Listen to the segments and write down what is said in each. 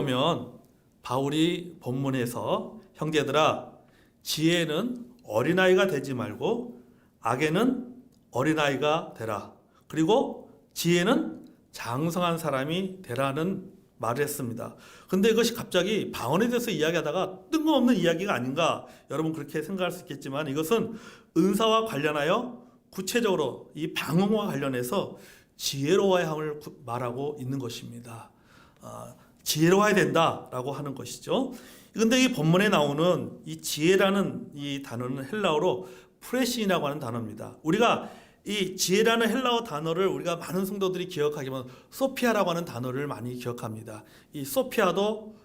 보면 바울이 본문에서 형제들아 지혜는 어린아이가 되지 말고 악에는 어린아이가 되라. 그리고 지혜는 장성한 사람이 되라는 말을 했습니다. 근데 이것이 갑자기 방언에 대해서 이야기하다가 뜬금없는 이야기가 아닌가, 여러분 그렇게 생각할 수 있겠지만 이것은 은사와 관련하여 구체적으로 이 방언과 관련해서 지혜로워야 함을 말하고 있는 것입니다. 지혜로워야 된다라고 하는 것이죠. 근데 이 본문에 나오는 이 지혜라는 이 단어는 헬라어로 프레신이라고 하는 단어입니다. 우리가 이 지혜라는 헬라어 단어를 우리가 많은 성도들이 기억하기만 소피아라고 하는 단어를 많이 기억합니다. 이 소피아도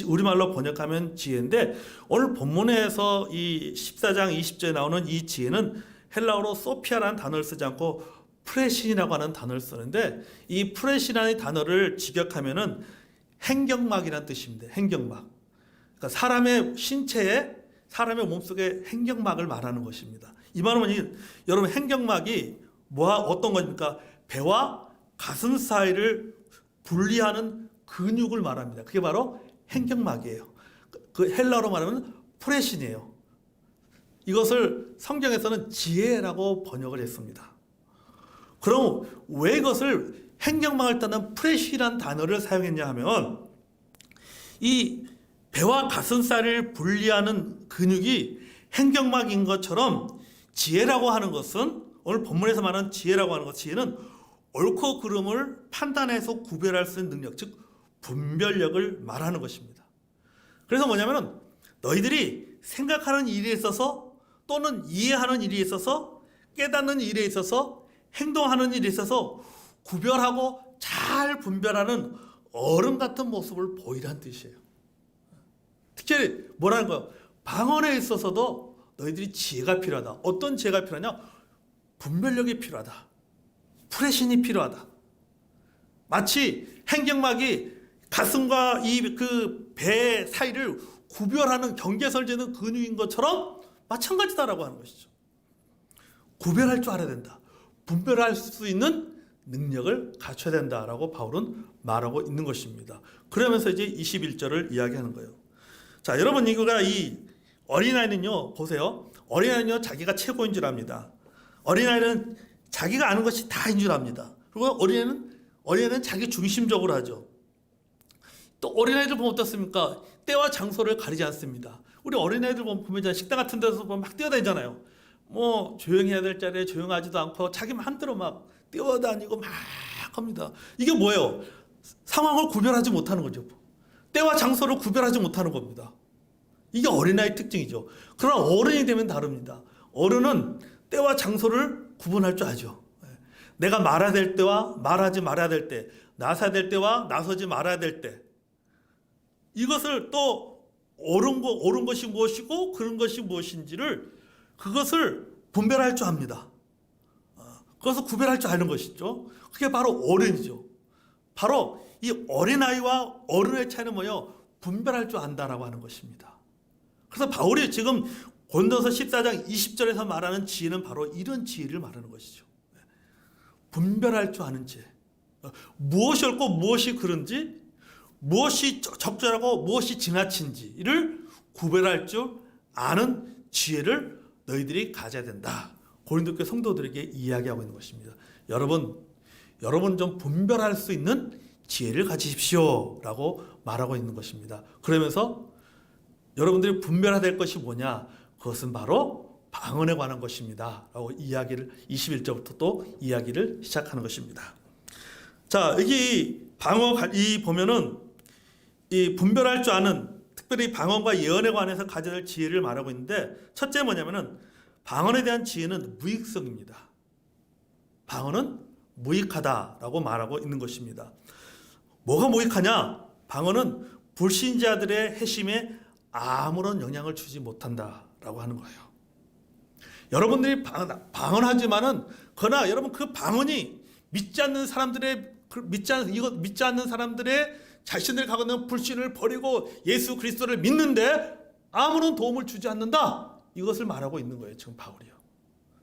우리말로 번역하면 지혜인데, 오늘 본문에서 이 14장 20절에 나오는 이 지혜는 헬라어로 소피아라는 단어를 쓰지 않고 프레신이라고 하는 단어를 쓰는데, 이 프레신이라는 단어를 직역하면은 행경막이라는 뜻입니다. 행경막. 그러니까 사람의 신체에, 사람의 몸속에 행경막을 말하는 것입니다. 이 말은 여러분 행경막이 어떤 겁니까? 배와 가슴 사이를 분리하는 근육을 말합니다. 그게 바로 행경막이에요. 그 헬라어로 말하면 프레신이에요. 이것을 성경에서는 지혜라고 번역을 했습니다. 그럼 왜 이것을 행경막을 따는 프레신이라는 단어를 사용했냐 하면, 이 배와 가슴살을 분리하는 근육이 행경막인 것처럼 지혜라고 하는 것은, 오늘 본문에서 말하는 지혜라고 하는 것, 지혜는 옳고 그름을 판단해서 구별할 수 있는 능력, 즉 분별력을 말하는 것입니다. 그래서 뭐냐면 너희들이 생각하는 일에 있어서 또는 이해하는 일에 있어서 깨닫는 일에 있어서 행동하는 일에 있어서 구별하고 잘 분별하는 어른 같은 모습을 보이라는 뜻이에요. 특히 뭐라는 거예요? 방언에 있어서도 너희들이 지혜가 필요하다. 어떤 지혜가 필요하냐? 분별력이 필요하다. 프레신이 필요하다. 마치 행경막이 가슴과 이 그 배 사이를 구별하는 경계선을 재는 근육인 것처럼 마찬가지다라고 하는 것이죠. 구별할 줄 알아야 된다. 분별할 수 있는 능력을 갖춰야 된다라고 바울은 말하고 있는 것입니다. 그러면서 이제 21절을 이야기하는 거예요. 자, 여러분, 이거가 이 어린아이는요, 보세요. 어린아이는요, 자기가 최고인 줄 압니다. 어린아이는 자기가 아는 것이 다인 줄 압니다. 그리고 어린아이는 자기 중심적으로 하죠. 또 어린아이들 보면 어떻습니까? 때와 장소를 가리지 않습니다. 우리 어린아이들 보면 식당 같은 데서 보면 막 뛰어다니잖아요. 뭐 조용히 해야 될 자리에 조용하지도 않고 자기 마음대로 막 뛰어다니고 막 합니다. 이게 뭐예요? 상황을 구별하지 못하는 거죠. 때와 장소를 구별하지 못하는 겁니다. 이게 어린아이 특징이죠. 그러나 어른이 되면 다릅니다. 어른은 때와 장소를 구분할 줄 아죠. 내가 말해야 될 때와 말하지 말아야 될 때, 나서야 될 때와 나서지 말아야 될 때, 이것을 또 옳은 것이 무엇이고 그런 것이 무엇인지를 그것을 분별할 줄 압니다. 그것을 구별할 줄 아는 것이죠. 그게 바로 어른이죠. 바로 이 어린아이와 어른의 차이는 뭐예요? 분별할 줄 안다라고 하는 것입니다. 그래서 바울이 지금 고린도서 14장 20절에서 말하는 지혜는 바로 이런 지혜를 말하는 것이죠. 분별할 줄 아는 지혜. 무엇이 옳고 무엇이 그른지, 무엇이 적절하고 무엇이 지나친지를 구별할 줄 아는 지혜를 너희들이 가져야 된다. 고린도교회 성도들에게 이야기하고 있는 것입니다. 여러분 좀 분별할 수 있는 지혜를 가지십시오 라고 말하고 있는 것입니다. 그러면서 여러분들이 분별해야 될 것이 뭐냐? 그것은 바로 방언에 관한 것입니다 라고 이야기를 21절부터 또 이야기를 시작하는 것입니다. 자, 여기 방언 이 보면은 이 분별할 줄 아는, 특별히 방언과 예언에 관해서 가져야 될 지혜를 말하고 있는데, 첫째 뭐냐면은 방언에 대한 지혜는 무익성입니다. 방언은 무익하다라고 말하고 있는 것입니다. 뭐가 무익하냐? 방언은 불신자들의 회심에 아무런 영향을 주지 못한다라고 하는 거예요. 여러분들이 방언하지만은, 그러나 여러분 그 방언이 믿지 않는 사람들의 자신들이 갖고 있는 불신을 버리고 예수 그리스도를 믿는데 아무런 도움을 주지 않는다. 이것을 말하고 있는 거예요, 지금 바울이요.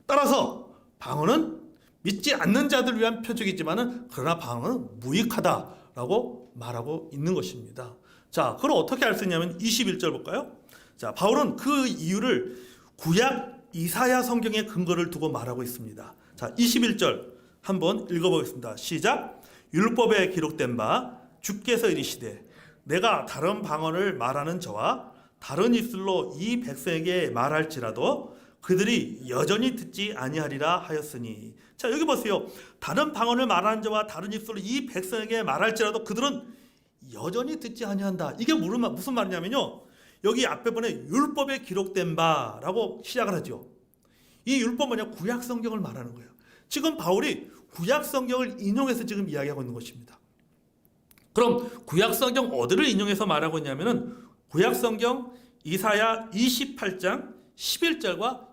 따라서 방언은 믿지 않는 자들을 위한 표적이지만은, 그러나 방언은 무익하다라고 라고 말하고 있는 것입니다. 자, 그럼 어떻게 알 수 있냐면 21절 볼까요? 자, 바울은 그 이유를 구약 이사야 성경의 근거를 두고 말하고 있습니다. 자, 21절 한번 읽어보겠습니다. 시작. 율법에 기록된 바 주께서 이르시되 내가 다른 방언을 말하는 저와 다른 입술로 이 백성에게 말할지라도 그들이 여전히 듣지 아니하리라 하였으니. 자, 여기 보세요. 다른 방언을 말하는 자와 다른 입술로 이 백성에게 말할지라도 그들은 여전히 듣지 아니한다. 이게 무슨 말이냐면요, 여기 앞에 보내 율법에 기록된 바라고 시작을 하죠. 이 율법 뭐냐? 구약 성경을 말하는 거예요. 지금 바울이 구약 성경을 인용해서 지금 이야기하고 있는 것입니다. 그럼 구약 성경 어디를 인용해서 말하고 있냐면은 구약 성경 이사야 28장 11절과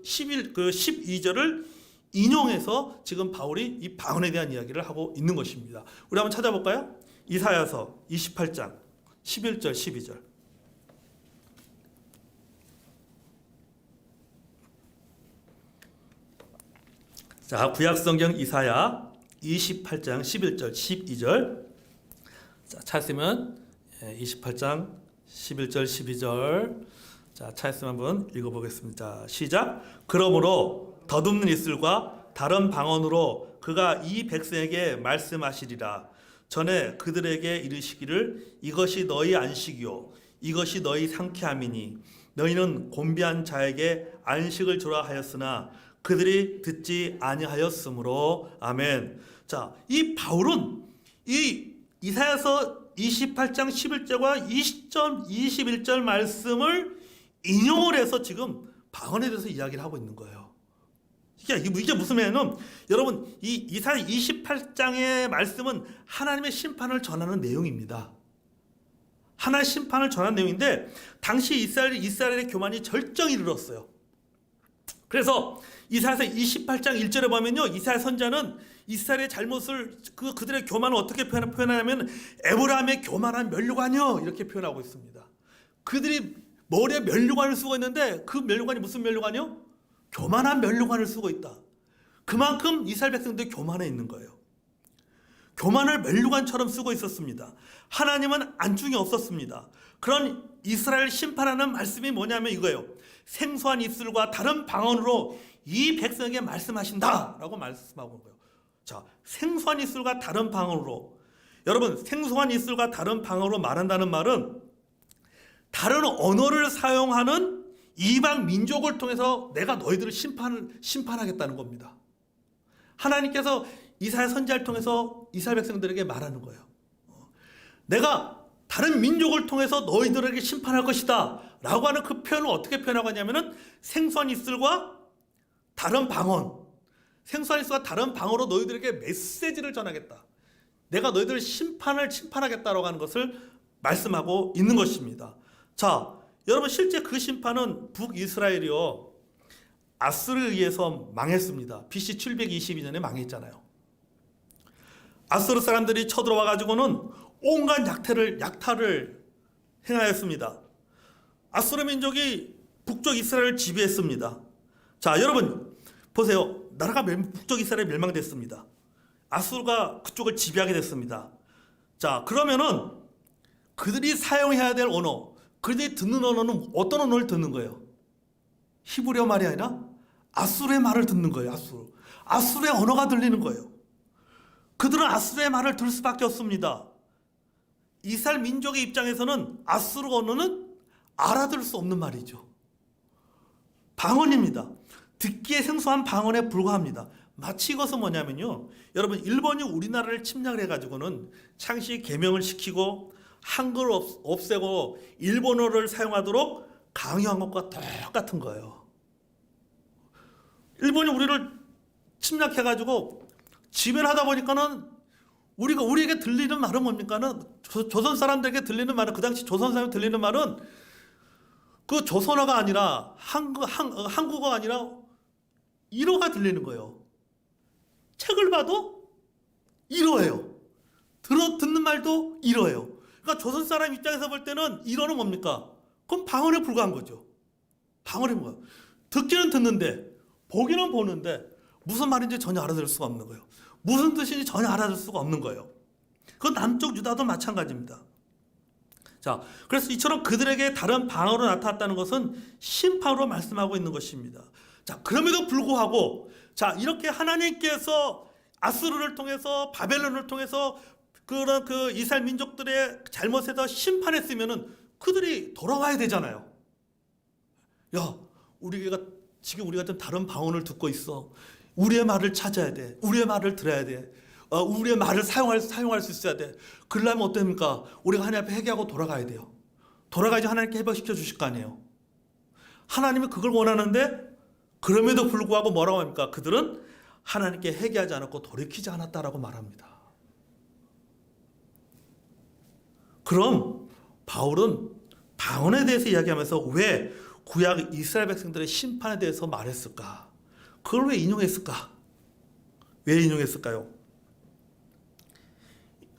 12절을 인용해서 지금 바울이 이 방언에 대한 이야기를 하고 있는 것입니다. 우리 한번 찾아볼까요? 이사야서 28장 11절 12절. 자, 구약성경 이사야 28장 11절 12절. 자, 찾으면 28장 11절 12절. 자, 찾으면 한번 읽어보겠습니다. 시작. 그러므로 더듬는 입술과 다른 방언으로 그가 이 백성에게 말씀하시리라. 전에 그들에게 이르시기를 이것이 너희 안식이요 이것이 너희 상쾌함이니 너희는 곤비한 자에게 안식을 주라 하였으나 그들이 듣지 아니하였으므로. 아멘. 자, 이 바울은 이 이사야서 28장 11절과 20절 21절 말씀을 인용을 해서 지금 방언에 대해서 이야기를 하고 있는 거예요. 이게 무슨 말이냐면, 여러분, 이 이사야 28장의 말씀은 하나님의 심판을 전하는 내용입니다. 하나님의 심판을 전하는 내용인데, 당시 이스라엘의 교만이 절정에 이르렀어요. 그래서 이사야서 28장 1절에 보면요, 이사야 선지자는 이스라엘의 잘못을 그들의 교만을 어떻게 표현하냐면 에브라임의 교만한 면류관이요 이렇게 표현하고 있습니다. 그들이 머리에 면류관을 쓰고 있는데 그 면류관이 무슨 면류관이요? 교만한 면류관을 쓰고 있다. 그만큼 이스라엘 백성들이 교만해 있는 거예요. 교만을 면류관처럼 쓰고 있었습니다. 하나님은 안중에 없었습니다. 그런 이스라엘 심판하는 말씀이 뭐냐면 이거예요. 생소한 입술과 다른 방언으로 이 백성에게 말씀하신다라고 말씀하고 있고요. 자, 생소한 입술과 다른 방언으로. 여러분, 생소한 입술과 다른 방언으로 말한다는 말은 다른 언어를 사용하는 이방 민족을 통해서 내가 너희들을 심판하겠다는 겁니다. 하나님께서 이사야 선지자를 통해서 이스라엘 백성들에게 말하는 거예요. 내가 다른 민족을 통해서 너희들에게 심판할 것이다 라고 하는 그 표현을 어떻게 표현하고 있냐면은 생소한 입술과 다른 방언, 생소한 입술과 다른 방언으로 너희들에게 메시지를 전하겠다. 내가 너희들을 심판하겠다라고 하는 것을 말씀하고 있는 것입니다. 자, 여러분, 실제 그 심판은 북이스라엘이요 아수르에 의해서 망했습니다. BC 722년에 망했잖아요. 아수르 사람들이 쳐들어와 가지고는 온갖 약탈을 행하였습니다. 아수르 민족이 북쪽 이스라엘을 지배했습니다. 자, 여러분 보세요. 나라가 북쪽 이스라엘이 멸망됐습니다. 아수르가 그쪽을 지배하게 됐습니다. 자, 그러면은 그들이 사용해야 될 언어, 그들이 듣는 언어는 어떤 언어를 듣는 거예요? 히브리어 말이 아니라 아수르의 말을 듣는 거예요. 아수르의 언어가 들리는 거예요. 그들은 아수르의 말을 들을 수밖에 없습니다. 이스라엘 민족의 입장에서는 아수르 언어는 알아들을 수 없는 말이죠. 방언입니다. 듣기에 생소한 방언에 불과합니다. 마치 이것은 뭐냐면요, 여러분, 일본이 우리나라를 침략을 해가지고는 창씨 개명을 시키고 한글을 없애고 일본어를 사용하도록 강요한 것과 똑같은 거예요. 일본이 우리를 침략해가지고 지배를 하다 보니까는 우리에게 들리는 말은 뭡니까는 조선 사람들에게 들리는 말은, 그 당시 조선 사람이 들리는 말은 그 조선어가 아니라 한국어가 아니라 일어가 들리는 거예요. 책을 봐도 일어예요. 듣는 말도 일어예요. 그러니까 조선 사람 입장에서 볼 때는 일어는 뭡니까? 그럼 방언에 불과한 거죠. 방언에 뭐야? 듣기는 듣는데 보기는 보는데 무슨 말인지 전혀 알아들을 수가 없는 거예요. 무슨 뜻인지 전혀 알아들을 수가 없는 거예요. 그 남쪽 유다도 마찬가지입니다. 자, 그래서 이처럼 그들에게 다른 방어로 나타났다는 것은 심판으로 말씀하고 있는 것입니다. 자, 그럼에도 불구하고 자, 이렇게 하나님께서 아수르를 통해서 바벨론을 통해서 그런 그 이스라엘 민족들의 잘못에서 심판했으면은 그들이 돌아와야 되잖아요. 야, 지금 우리가 좀 다른 방언을 듣고 있어. 우리의 말을 찾아야 돼. 우리의 말을 들어야 돼. 우리의 말을 사용할 수 있어야 돼. 그러려면 어떻습니까? 우리가 하나님 앞에 회개하고 돌아가야 돼요. 돌아가야지 하나님께 회복시켜 주실 거 아니에요. 하나님이 그걸 원하는데 그럼에도 불구하고 뭐라고 합니까? 그들은 하나님께 회개하지 않았고 돌이키지 않았다라고 말합니다. 그럼 바울은 방언에 대해서 이야기하면서 왜 구약 이스라엘 백성들의 심판에 대해서 말했을까? 그걸 왜 인용했을까? 왜 인용했을까요?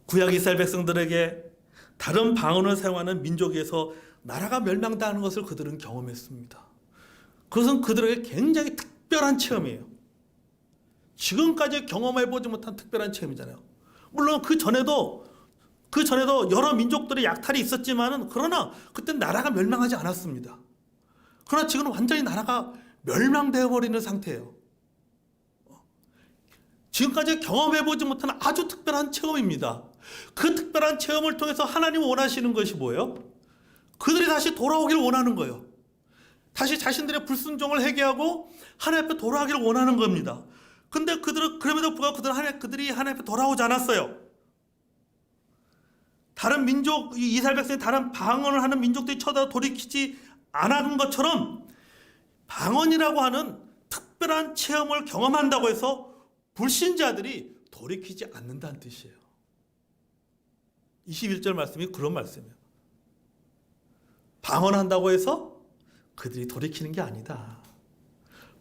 구약 이스라엘 백성들에게 다른 방언을 사용하는 민족에서 나라가 멸망당하는 것을 그들은 경험했습니다. 그것은 그들에게 굉장히 특별한 체험이에요. 지금까지 경험해보지 못한 특별한 체험이잖아요. 물론 그 전에도 여러 민족들의 약탈이 있었지만은 그러나 그때는 나라가 멸망하지 않았습니다. 그러나 지금은 완전히 나라가 멸망되어 버리는 상태예요. 지금까지 경험해보지 못한 아주 특별한 체험입니다. 그 특별한 체험을 통해서 하나님이 원하시는 것이 뭐예요? 그들이 다시 돌아오기를 원하는 거예요. 다시 자신들의 불순종을 회개하고 하나님 앞에 돌아가기를 원하는 겁니다. 근데 그럼에도 불구하고 그들이 하나님 앞에 돌아오지 않았어요. 다른 민족, 이스라엘 백성이 다른 방언을 하는 민족들이 쳐다 돌이키지 않은 것처럼 방언이라고 하는 특별한 체험을 경험한다고 해서 불신자들이 돌이키지 않는다는 뜻이에요. 21절 말씀이 그런 말씀이에요. 방언한다고 해서 그들이 돌이키는 게 아니다.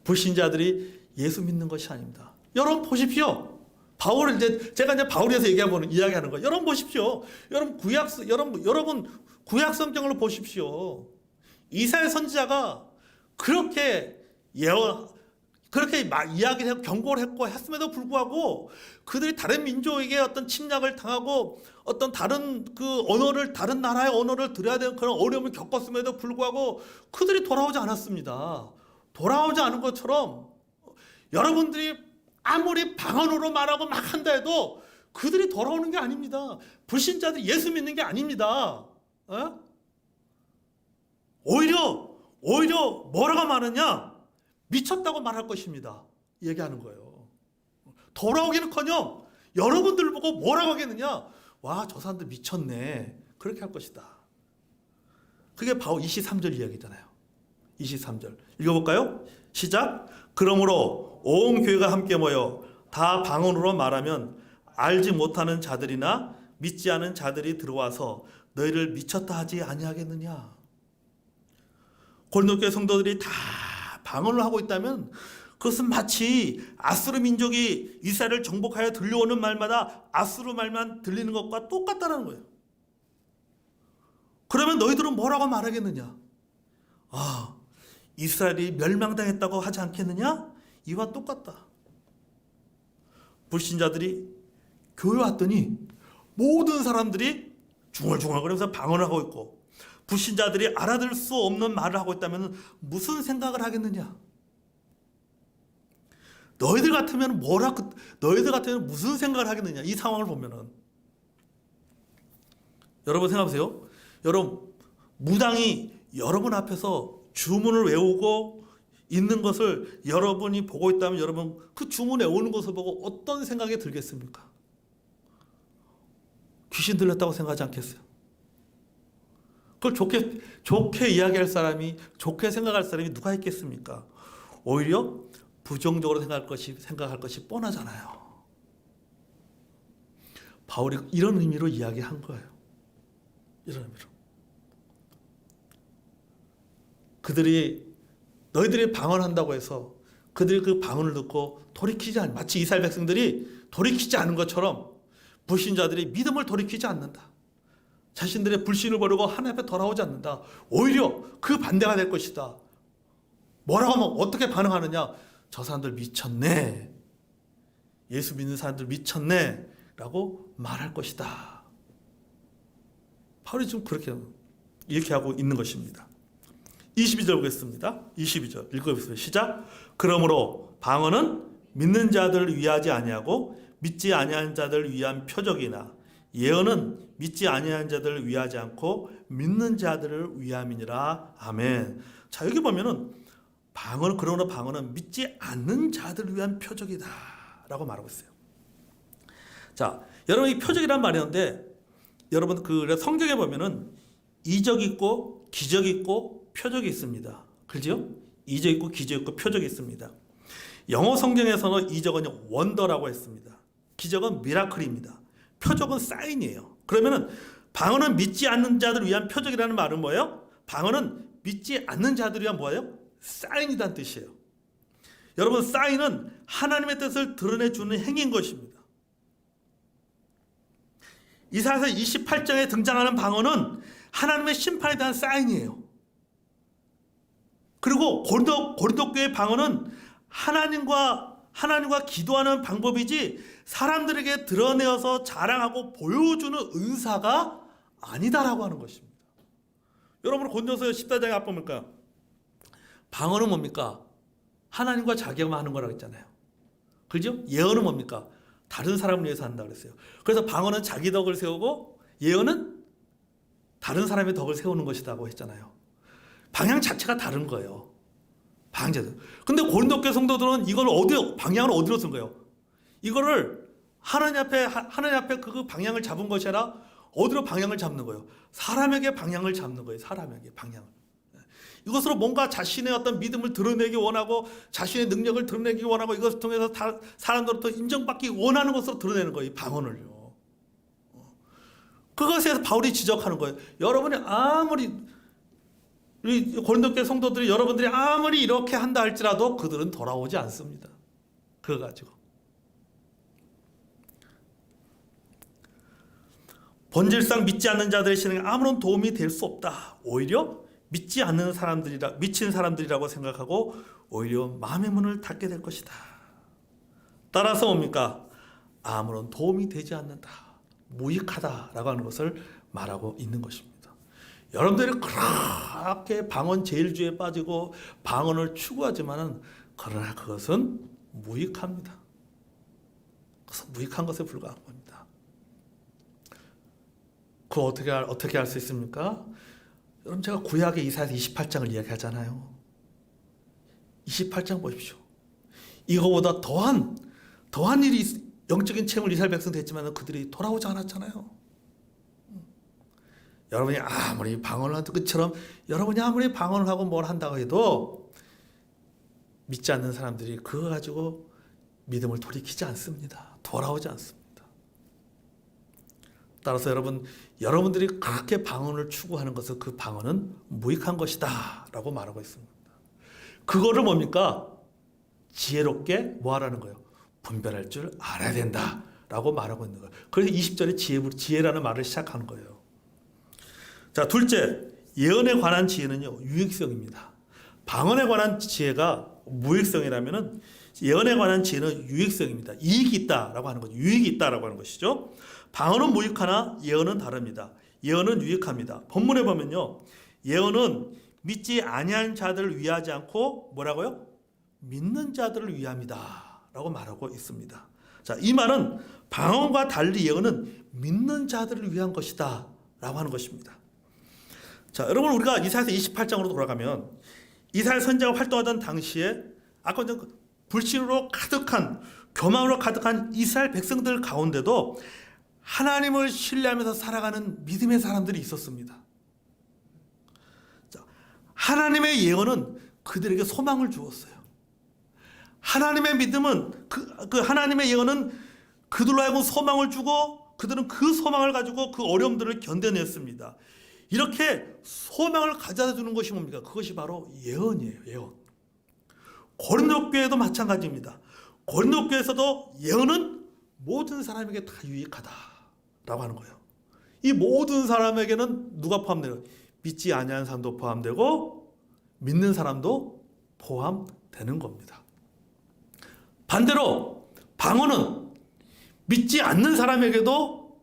불신자들이 예수 믿는 것이 아닙니다. 여러분 보십시오. 제가 이제 바울에서 이야기하는 거예요. 여러분 보십시오. 여러분 구약 성경을 보십시오. 이사야 선지자가 그렇게 이야기를 했고 경고를 했고 했음에도 불구하고 그들이 다른 민족에게 어떤 침략을 당하고 어떤 다른 다른 나라의 언어를 들어야 되는 그런 어려움을 겪었음에도 불구하고 그들이 돌아오지 않았습니다. 돌아오지 않은 것처럼 여러분들이 아무리 방언으로 말하고 막 한다 해도 그들이 돌아오는 게 아닙니다. 불신자들이 예수 믿는 게 아닙니다. 오히려 뭐라고 말하냐? 미쳤다고 말할 것입니다. 얘기하는 거예요. 돌아오기는커녕 여러분들 보고 뭐라고 하겠느냐? 와, 저 사람들 미쳤네. 그렇게 할 것이다. 그게 바로 23절 이야기잖아요. 23절 읽어볼까요? 시작. 그러므로 온 교회가 함께 모여 다 방언으로 말하면 알지 못하는 자들이나 믿지 않은 자들이 들어와서 너희를 미쳤다 하지 아니하겠느냐? 고린도 교회 성도들이 다 방언을 하고 있다면 그것은 마치 아수르 민족이 이스라엘을 정복하여 들려오는 말마다 아수르 말만 들리는 것과 똑같다는 거예요. 그러면 너희들은 뭐라고 말하겠느냐? 이스라엘이 멸망당했다고 하지 않겠느냐? 이와 똑같다. 불신자들이 교회 왔더니 모든 사람들이 중얼중얼거리면서 방언을 하고 있고 불신자들이 알아들 수 없는 말을 하고 있다면 무슨 생각을 하겠느냐? 너희들 같으면 무슨 생각을 하겠느냐? 이 상황을 보면은 여러분 생각해보세요. 여러분 무당이 여러분 앞에서 주문을 외우고 있는 것을 여러분이 보고 있다면 여러분 그 주문 외우는 것을 보고 어떤 생각이 들겠습니까? 귀신 들렸다고 생각하지 않겠어요? 그걸 좋게 이야기할 사람이, 좋게 생각할 사람이 누가 있겠습니까? 오히려 부정적으로 생각할 것이 뻔하잖아요. 바울이 이런 의미로 이야기한 거예요. 이런 의미로. 너희들이 방언한다고 해서 그들이 그 방언을 듣고 마치 이스라엘 백성들이 돌이키지 않은 것처럼 불신자들이 믿음을 돌이키지 않는다. 자신들의 불신을 버리고 하나님 앞에 돌아오지 않는다. 오히려 그 반대가 될 것이다. 뭐라고 하면 어떻게 반응하느냐? 저 사람들 미쳤네. 예수 믿는 사람들 미쳤네. 라고 말할 것이다. 바울이 지금 그렇게 이렇게 하고 있는 것입니다. 22절 보겠습니다. 22절 읽어보세요. 시작. 그러므로 방언은 믿는 자들을 위하지 아니하고 믿지 아니한 자들을 위한 표적이나 예언은 믿지 아니한 자들을 위하지 않고 믿는 자들을 위함이니라. 아멘. 자, 여기 보면은 그러나 방언은 믿지 않는 자들을 위한 표적이다 라고 말하고 있어요. 자, 여러분 이 표적이란 말이었는데 여러분 그 성경에 보면은 이적 있고 기적 있고 표적이 있습니다. 그죠? 이적 있고 기적 있고 표적이 있습니다. 영어 성경에서는 이적은 원더라고 했습니다. 기적은 미라클입니다. 표적은 사인이에요. 그러면은 방언은 믿지 않는 자들을 위한 표적이라는 말은 뭐예요? 방언은 믿지 않는 자들을 위한 뭐예요? 사인이란 뜻이에요. 여러분 사인은 하나님의 뜻을 드러내주는 행위인 것입니다. 이사야서 28장에 등장하는 방언은 하나님의 심판에 대한 사인이에요. 그리고 고린도 교회 방언은 하나님과 기도하는 방법이지 사람들에게 드러내어서 자랑하고 보여주는 은사가 아니다라고 하는 것입니다. 여러분 고린도서 14장에 앞 보니까 방언은 뭡니까? 하나님과 자기만 하는 거라고 했잖아요. 그죠? 예언은 뭡니까? 다른 사람을 위해서 한다 그랬어요. 그래서 방언은 자기 덕을 세우고 예언은 다른 사람의 덕을 세우는 것이라고 했잖아요. 방향 자체가 다른 거예요. 근데 고린도 교회 성도들은 이걸 방향을 어디로 쓴 거예요? 이거를 하나님 앞에 그 방향을 잡은 것이 아니라 어디로 방향을 잡는 거예요? 사람에게 방향을 잡는 거예요. 사람에게 방향을. 이것으로 뭔가 자신의 어떤 믿음을 드러내기 원하고 자신의 능력을 드러내기 원하고 이것을 통해서 사람들로부터 인정받기 원하는 것으로 드러내는 거예요. 이 방언을요. 그것에 대해서 바울이 지적하는 거예요. 여러분이 아무리 우리 고린도 교회 성도들이 여러분들이 아무리 이렇게 한다 할지라도 그들은 돌아오지 않습니다. 그거 가지고. 본질상 믿지 않는 자들의 신앙에 아무런 도움이 될 수 없다. 오히려 미친 사람들이라고 생각하고 오히려 마음의 문을 닫게 될 것이다. 따라서 뭡니까? 아무런 도움이 되지 않는다. 무익하다라고 하는 것을 말하고 있는 것입니다. 여러분들이 그렇게 방언 제일주의에 빠지고 방언을 추구하지만은 그러나 그것은 무익합니다. 그것은 무익한 것에 불과한 겁니다. 그거 어떻게 할 수 있습니까? 여러분 제가 구약의 이사야서 28장을 이야기하잖아요. 28장 보십시오. 이거보다 더한 일이 영적인 체험을 이스라엘 백성도 했지만 그들이 돌아오지 않았잖아요. 여러분이 아무리 방언을 하도 그처럼 여러분이 아무리 방언을 하고 뭘 한다고 해도 믿지 않는 사람들이 그거 가지고 믿음을 돌이키지 않습니다. 돌아오지 않습니다. 따라서 여러분들이 그렇게 방언을 추구하는 것은 그 방언은 무익한 것이다 라고 말하고 있습니다. 그거를 뭡니까? 지혜롭게 뭐 하라는 거예요? 분별할 줄 알아야 된다 라고 말하고 있는 거예요. 그래서 20절에 지혜라는 말을 시작하는 거예요. 자, 둘째, 예언에 관한 지혜는요, 유익성입니다. 방언에 관한 지혜가 무익성이라면은 예언에 관한 지혜는 유익성입니다. 이익이 있다라고 하는 거죠. 유익이 있다라고 하는 것이죠. 방언은 무익하나 예언은 다릅니다. 예언은 유익합니다. 본문에 보면요, 예언은 믿지 아니한 자들을 위하지 않고 뭐라고요? 믿는 자들을 위함이다라고 말하고 있습니다. 자, 이 말은 방언과 달리 예언은 믿는 자들을 위한 것이다라고 하는 것입니다. 자, 여러분 우리가 이사야서 28장으로 돌아가면 이스라엘 선지자가 활동하던 당시에 아까 불신으로 가득한 교만으로 가득한 이스라엘 백성들 가운데도 하나님을 신뢰하면서 살아가는 믿음의 사람들이 있었습니다. 자, 하나님의 예언은 그들에게 소망을 주었어요. 하나님의 믿음은 그 하나님의 예언은 그들로 하여금 소망을 주고 그들은 그 소망을 가지고 그 어려움들을 견뎌냈습니다. 이렇게 소망을 가져다 주는 것이 뭡니까? 그것이 바로 예언이에요. 예언. 고린도 교회도 마찬가지입니다. 고린도 교회에서도 예언은 모든 사람에게 다 유익하다라고 하는 거예요. 이 모든 사람에게는 누가 포함돼요? 믿지 아니하는 사람도 포함되고 믿는 사람도 포함되는 겁니다. 반대로 방언은 믿지 않는 사람에게도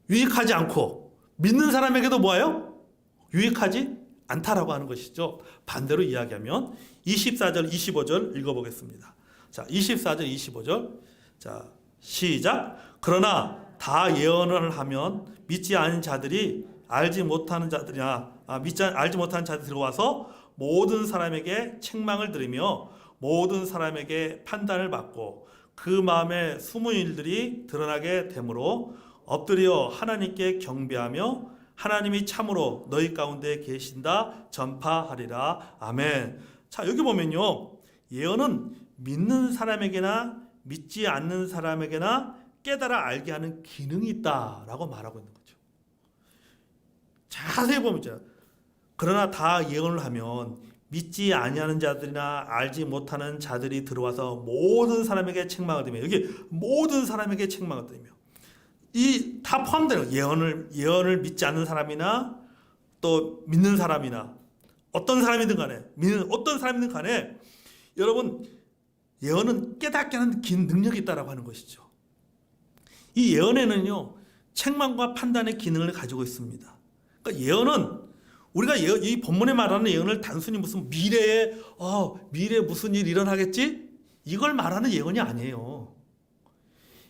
유익하지 않고 믿는 사람에게도 뭐예요? 유익하지 않다라고 하는 것이죠. 반대로 이야기하면 24절 25절 읽어보겠습니다. 자, 24절 25절. 자, 시작. 그러나 다 예언을 하면 믿지 않은 자들이 알지 못하는 자들이 들어와서 모든 사람에게 책망을 들으며 모든 사람에게 판단을 받고 그 마음에 숨은 일들이 드러나게 되므로 엎드려 하나님께 경배하며 하나님이 참으로 너희 가운데 계신다 전파하리라. 아멘. 자, 여기 보면요, 예언은 믿는 사람에게나 믿지 않는 사람에게나 깨달아 알게 하는 기능이 있다라고 말하고 있는 거죠. 자세히 보면 있잖아요. 그러나 다 예언을 하면 믿지 아니하는 자들이나 알지 못하는 자들이 들어와서 모든 사람에게 책망을 드리며, 여기 모든 사람에게 책망을 드리며, 이 다 포함되는 예언을 믿지 않는 사람이나 또 믿는 사람이나 어떤 사람이든 간에, 믿는 어떤 사람이든 간에, 여러분, 예언은 깨닫게 하는 능력이 있다라고 하는 것이죠. 이 예언에는요, 책망과 판단의 기능을 가지고 있습니다. 그러니까 예언은 우리가 이 본문에 말하는 예언을 단순히 무슨 미래에 무슨 일 일어나겠지? 이걸 말하는 예언이 아니에요.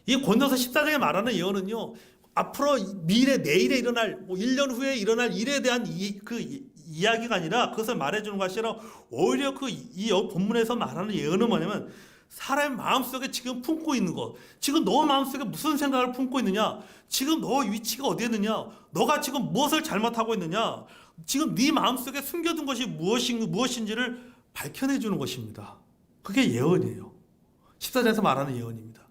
이 고린도서 14장에 말하는 예언은요, 앞으로 미래, 내일에 일어날, 1년 후에 일어날 일에 대한 이야기가 아니라 그것을 말해주는 것이 아니라 오히려 이 본문에서 말하는 예언은 뭐냐면 사람의 마음속에 지금 품고 있는 것, 지금 너 마음속에 무슨 생각을 품고 있느냐, 지금 너 위치가 어디에 있느냐, 너가 지금 무엇을 잘못하고 있느냐, 지금 네 마음속에 숨겨둔 것이 무엇인지를 밝혀내주는 것입니다. 그게 예언이에요. 14장에서 말하는 예언입니다.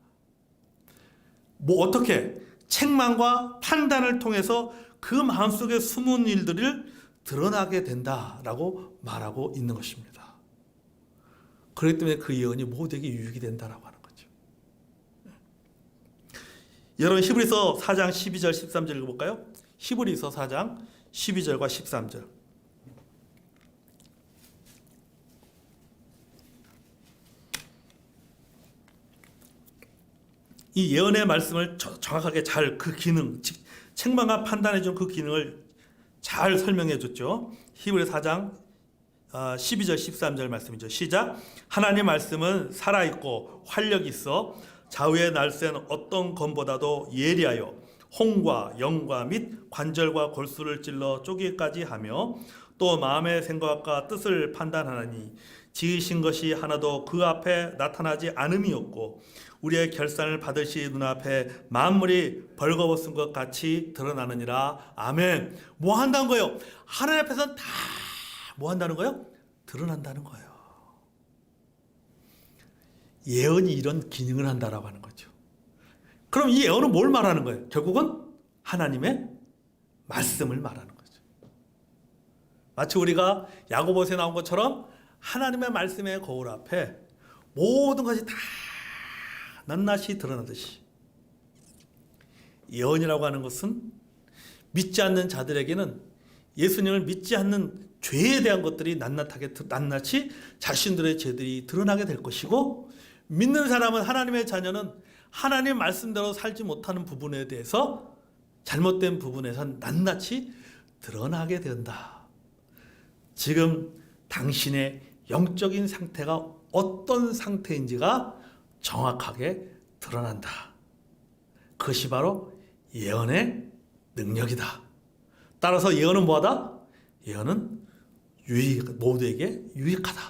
어떻게? 책망과 판단을 통해서 그 마음속에 숨은 일들을 드러나게 된다라고 말하고 있는 것입니다. 그렇기 때문에 그 예언이 모두에게 유익이 된다라고 하는 거죠. 여러분, 히브리서 4장 12절 13절 읽어볼까요? 히브리서 4장 12절과 13절. 이 예언의 말씀을 정확하게 잘 그 기능, 즉 책망과 판단해 준 그 기능을 잘 설명해 줬죠. 히브리 4장 12절 13절 말씀이죠. 시작. 하나님 말씀은 살아있고 활력이 있어 좌우의 날쌘 어떤 검보다도 예리하여 홍과 영과 및 관절과 골수를 찔러 쪼개기까지 하며 또 마음의 생각과 뜻을 판단하나니 지으신 것이 하나도 그 앞에 나타나지 않음이 없고 우리의 결산을 받으시 눈앞에 만물이 벌거벗은 것 같이 드러나느니라. 아멘. 뭐 한다는 거예요? 하나님 앞에서는 다 뭐 한다는 거예요? 드러난다는 거예요. 예언이 이런 기능을 한다라고 하는 거죠. 그럼 이 예언은 뭘 말하는 거예요? 결국은 하나님의 말씀을 말하는 거죠. 마치 우리가 야고보서에 나온 것처럼 하나님의 말씀의 거울 앞에 모든 것이 다 낱낱이 드러나듯이, 예언이라고 하는 것은 믿지 않는 자들에게는 예수님을 믿지 않는 죄에 대한 것들이 낱낱이 자신들의 죄들이 드러나게 될 것이고, 믿는 사람은, 하나님의 자녀는 하나님의 말씀대로 살지 못하는 부분에 대해서, 잘못된 부분에서 낱낱이 드러나게 된다. 지금 당신의 영적인 상태가 어떤 상태인지가 정확하게 드러난다. 그것이 바로 예언의 능력이다. 따라서 예언은 뭐하다? 예언은 모두에게 유익하다.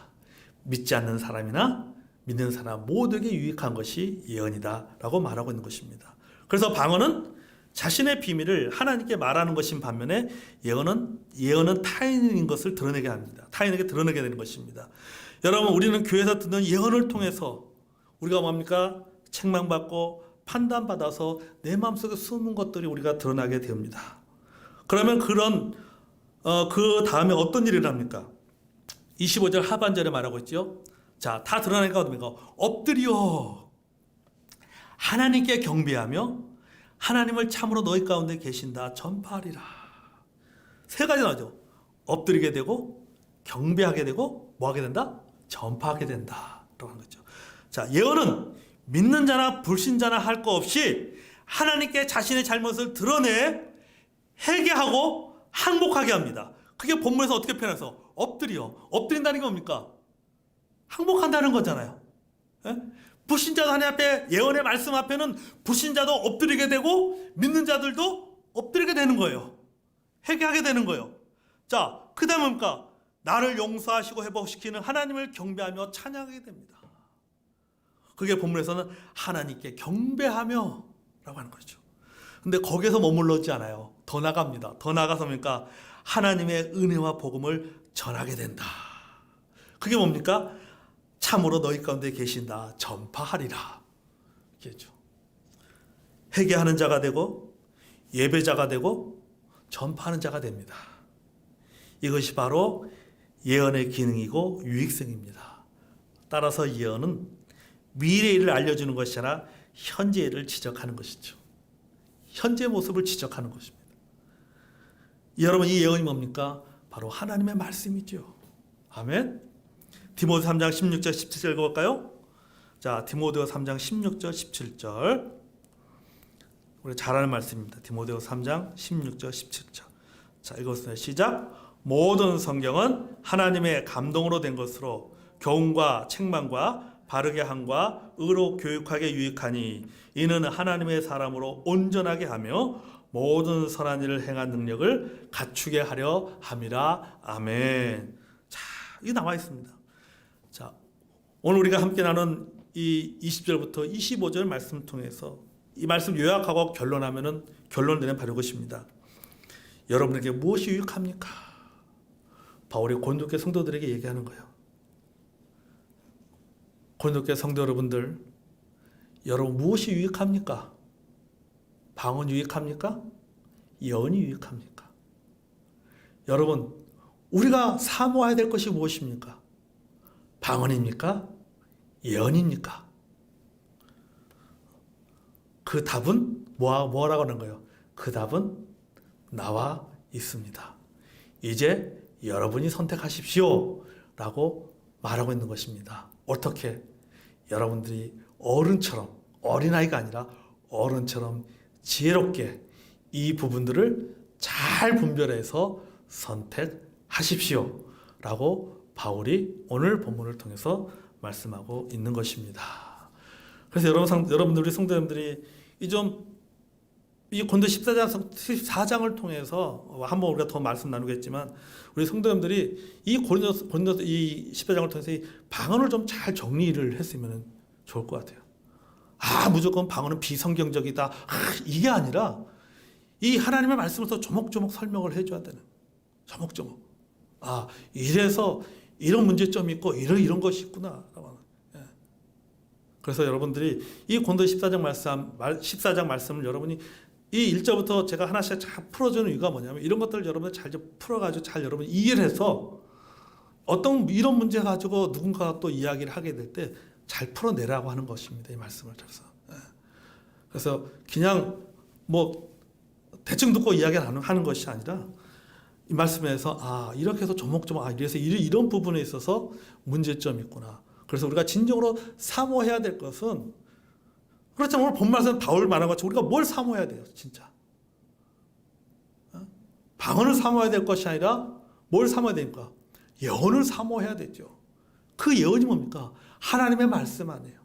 믿지 않는 사람이나 믿는 사람 모두에게 유익한 것이 예언이다 라고 말하고 있는 것입니다. 그래서 방언은 자신의 비밀을 하나님께 말하는 것인 반면에 예언은 타인인 것을 드러내게 합니다. 타인에게 드러내게 되는 것입니다. 여러분, 우리는 교회에서 듣는 예언을 통해서 우리가 뭡니까? 책망받고 판단받아서 내 마음속에 숨은 것들이 우리가 드러나게 됩니다. 그러면 그 다음에 어떤 일이 일어납니까? 25절 하반절에 말하고 있죠. 자, 다 드러나니까 어떻습니까? 엎드려 하나님께 경배하며 하나님을 참으로 너희 가운데 계신다 전파하리라. 세 가지 나오죠. 엎드리게 되고 경배하게 되고 뭐 하게 된다? 전파하게 된다 라고 하는 거죠. 자, 예언은 믿는 자나 불신자나 할 거 없이 하나님께 자신의 잘못을 드러내 회개하고 항복하게 합니다. 그게 본문에서 어떻게 표현해서 엎드린다는 게 뭡니까? 항복한다는 거잖아요. 예? 불신자도 하나님 앞에 예언의 말씀 앞에는 불신자도 엎드리게 되고 믿는 자들도 엎드리게 되는 거예요. 회개하게 되는 거예요. 자, 그 다음은 뭡니까? 나를 용서하시고 회복시키는 하나님을 경배하며 찬양하게 됩니다. 그게 본문에서는 하나님께 경배하며 라고 하는 거죠. 근데 거기에서 머물러지 않아요. 더 나갑니다. 더 나가서 뭡니까? 하나님의 은혜와 복음을 전하게 된다. 그게 뭡니까? 참으로 너희 가운데 계신다. 전파하리라. 이게죠. 회개하는 자가 되고 예배자가 되고 전파하는 자가 됩니다. 이것이 바로 예언의 기능이고 유익성입니다. 따라서 예언은 미래의 일을 알려주는 것이 아니라 현재의 일을 지적하는 것이죠. 현재 모습을 지적하는 것입니다. 여러분, 이 예언이 뭡니까? 바로 하나님의 말씀이죠. 아멘. 디모데 3장 16절 17절 읽어볼까요? 자, 디모데서 3장 16절 17절 우리 잘 아는 말씀입니다. 디모데서 3장 16절 17절. 자, 읽었습니다. 시작. 모든 성경은 하나님의 감동으로 된 것으로 교훈과 책망과 바르게 함과 의로 교육하게 유익하니 이는 하나님의 사람으로 온전하게 하며 모든 선한 일을 행한 능력을 갖추게 하려 함이라. 아멘. 자, 이게 나와 있습니다. 자, 오늘 우리가 함께 나눈 이 20절부터 25절 말씀을 통해서 이 말씀 요약하고 결론하면은 결론되는 바로 이것입니다. 여러분에게 무엇이 유익합니까? 바울이 고린도교 성도들에게 얘기하는 거예요. 고린도교 성도 여러분들, 여러분 무엇이 유익합니까? 방언 유익합니까? 예언이 유익합니까? 여러분, 우리가 사모해야 될 것이 무엇입니까? 방언입니까? 예언입니까? 그 답은 뭐라고 하는 거예요? 그 답은 나와 있습니다. 이제 여러분이 선택하십시오 라고 말하고 있는 것입니다. 어떻게? 여러분들이 어른처럼, 어린아이가 아니라 어른처럼 지혜롭게 이 부분들을 잘 분별해서 선택하십시오 라고 바울이 오늘 본문을 통해서 말씀하고 있는 것입니다. 그래서 여러분들, 우리 성도님들이 이 고린도 14장을 통해서 한번 우리가 더 말씀 나누겠지만 우리 성도님들이 이 고린도 이 14장을 통해서 이 방언을 좀 잘 정리를 했으면 좋을 것 같아요. 무조건 방언은 비성경적이다. 이게 아니라 이 하나님의 말씀에서 조목조목 설명을 해줘야 되는. 조목조목. 이래서 이런 문제점이 있고 이런 것이 있구나. 그래서 여러분들이 이 고린도 14장 말씀을 여러분이 이 1절부터 제가 하나씩 잘 풀어주는 이유가 뭐냐면 이런 것들을 여러분들 잘 풀어가지고 잘 여러분 이해를 해서 어떤 이런 문제 가지고 누군가가 또 이야기를 하게 될 때 잘 풀어내라고 하는 것입니다. 이 말씀을 들어서. 그래서 그냥 대충 듣고 이야기를 하는 것이 아니라 이 말씀에서 이렇게 해서 조목조목 이래서 이런 부분에 있어서 문제점이 있구나. 그래서 우리가 진정으로 사모해야 될 것은 그렇지만 오늘 본 말씀 바울 말한 것처럼 우리가 뭘 사모해야 돼요, 진짜. 방언을 사모해야 될 것이 아니라 뭘 사모해야 됩니까? 예언을 사모해야 되죠. 그 예언이 뭡니까? 하나님의 말씀 아니에요.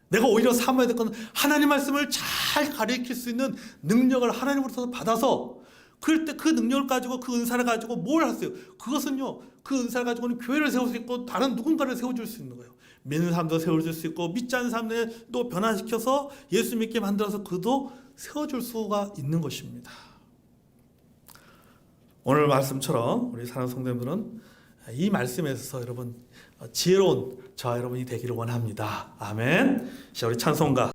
내가 오히려 사모해야 될 것은 하나님 말씀을 잘 가르칠 수 있는 능력을 하나님으로부터 받아서 그럴 때 그 능력을 가지고 그 은사를 가지고 뭘 하세요? 그것은요, 그 은사를 가지고는 교회를 세울 수 있고 다른 누군가를 세워줄 수 있는 거예요. 믿는 사람도 세워줄 수 있고 믿지 않는 사람들도 변화시켜서 예수 믿게 만들어서 그도 세워줄 수가 있는 것입니다. 오늘 말씀처럼 우리 사랑하는 성도님들은 이 말씀에 있어서 여러분 지혜로운 저와 여러분이 되기를 원합니다. 아멘. 자, 우리 찬송가